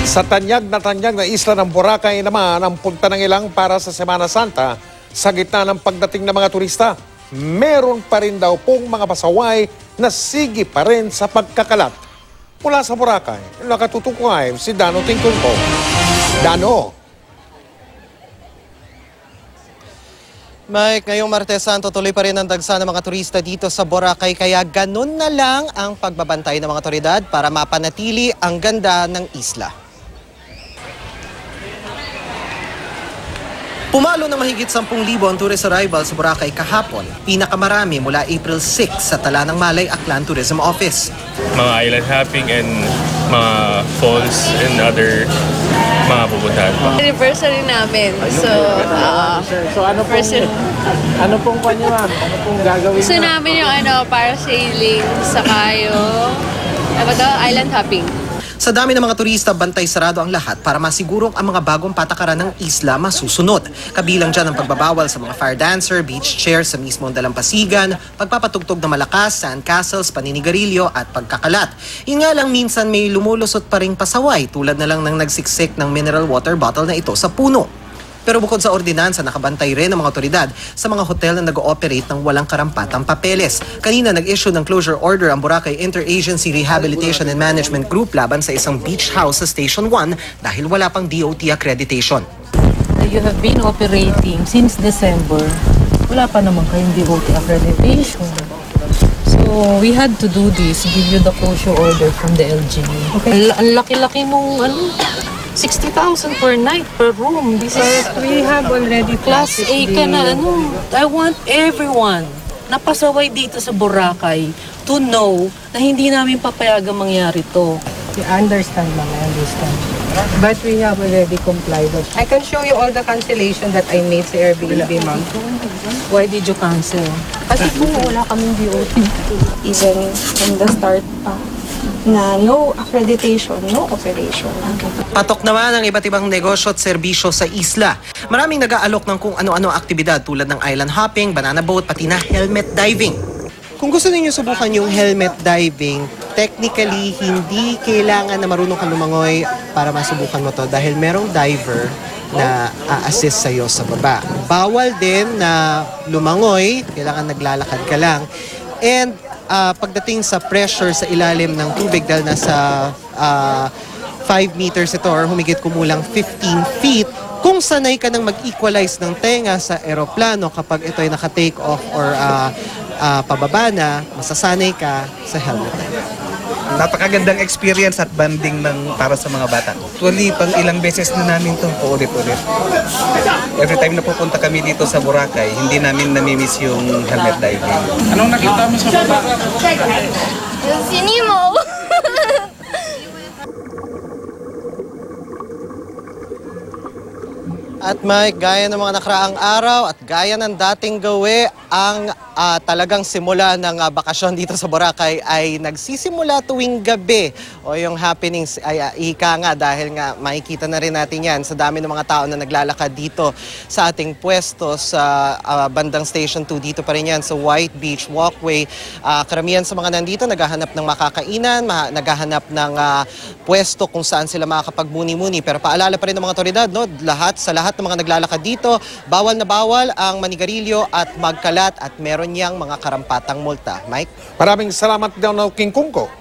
Sa tanyag na isla ng Boracay naman ang punta ng ilang para sa Semana Santa sa gitna ng pagdating ng mga turista. Meron pa rin daw pong mga pasaway na sige pa rin sa pagkakalat. Mula sa Boracay, nakatutukoy si Dano Tingkungko. Dano. Mike, ngayong Martes Santo, tuloy pa rin ang dagsa ng mga turista dito sa Boracay, kaya ganun na lang ang pagbabantay ng mga otoridad para mapanatili ang ganda ng isla. Pumalo na mahigit 10,000 ang tourist arrivals sa Boracay kahapon, pinakamarami mula April 6 sa Tala ng Malay Aklan Tourism Office. Mga island hopping and mga falls and other mga pupuntahan pa. Anniversary namin. So ano pong kanya, ma'am? Ano pong gagawin? Gusto namin yung parasailing, saka yung island hopping. Sa dami ng mga turista, bantay sarado ang lahat para masigurong ang mga bagong patakaran ng isla masusunod. Kabilang dyan ang pagbabawal sa mga fire dancer, beach chair sa mismong dalampasigan, pagpapatugtog na malakas, sandcastles, paninigarilyo at pagkakalat. Yun nga lang minsan may lumulusot pa ring pasaway tulad na lang ng nagsiksik ng mineral water bottle na ito sa puno. Pero bukod sa ordinansa, nakabantay rin ang mga otoridad sa mga hotel na nag-ooperate ng walang karampatang papeles. Kanina nag-issue ng closure order ang Boracay Interagency Rehabilitation and Management Group laban sa isang beach house sa Station 1 dahil wala pang DOT accreditation. You have been operating since December. Wala pa naman kayong DOT accreditation. So we had to do this, give you the closure order from the LGU. Okay. Ang laki-laki mong 60,000 per night per room. This is We have already Class A ka na. I want everyone na pasaway dito sa Boracay to know na hindi namin papayagang mangyari to. I understand, ma'am. I understand. But we have already complied. I can show you all the cancellation that I made sa Airbnb, ma'am. Why did you cancel? Kasi po wala kaming DOT. Even from the start pa na no accreditation, no operation. Patok naman ang iba't ibang negosyo at serbisyo sa isla. Maraming nag-aalok ng kung ano-ano aktibidad tulad ng island hopping, banana boat, pati na helmet diving. Kung gusto niyo subukan yung helmet diving, technically hindi kailangan na marunong ka lumangoy para masubukan mo to dahil merong diver na a-assist sa'yo sa baba. Bawal din na lumangoy, kailangan naglalakad ka lang. And pagdating sa pressure sa ilalim ng tubig dahil nasa 5 meters ito or humigit kumulang 15 feet, kung sanay ka nang mag-equalize ng tenga sa eroplano kapag ito ay naka-take off or pababa na, masasanay ka sa helmet. Napakagandang experience at banding para sa mga bata. Actually, pang ilang beses na namin ito, paulit-ulit. Every time na pupunta kami dito sa Boracay, hindi namin namimiss yung helmet diving. Anong nakita mo sa Boracay? Si Nemo! At Mike, gaya ng mga nakaraang araw at gaya ng dating gawi, ang talagang simula ng bakasyon dito sa Boracay ay nagsisimula tuwing gabi. O yung happenings ay ika nga dahil nga makikita na rin natin yan sa dami ng mga tao na naglalakad dito sa ating pwesto sa bandang Station 2. Dito pa rin yan sa White Beach Walkway. Karamihan sa mga nandito naghahanap ng makakainan, naghahanap ng pwesto kung saan sila makakapagmuni-muni. Pero paalala pa rin ng mga otoridad, no? Sa lahat ng mga naglalakad dito, bawal na bawal ang manigarilyo at magkalat at meron niyang mga karampatang multa. Mike? Maraming salamat daw na King Kungko.